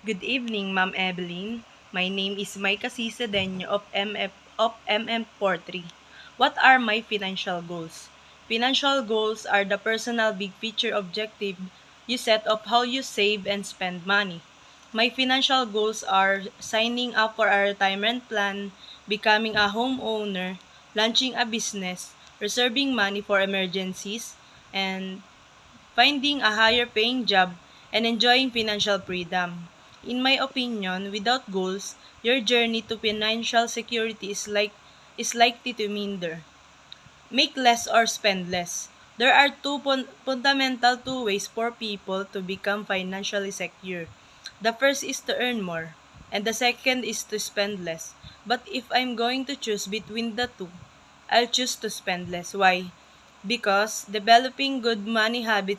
Good evening, Ma'am Evelyn. My name is Maika C. Cedeño of MM Portry. What are my financial goals? Financial goals are the personal big picture objective you set of how you save and spend money. My financial goals are signing up for a retirement plan, becoming a homeowner, launching a business, reserving money for emergencies, and finding a higher paying job, and enjoying financial freedom. In my opinion, without goals, your journey to financial security is likely to meander. Make less or spend less. There are fundamental two ways for people to become financially secure. The first is to earn more, and the second is to spend less. But if I'm going to choose between the two, I'll choose to spend less. Why? Because developing good money habits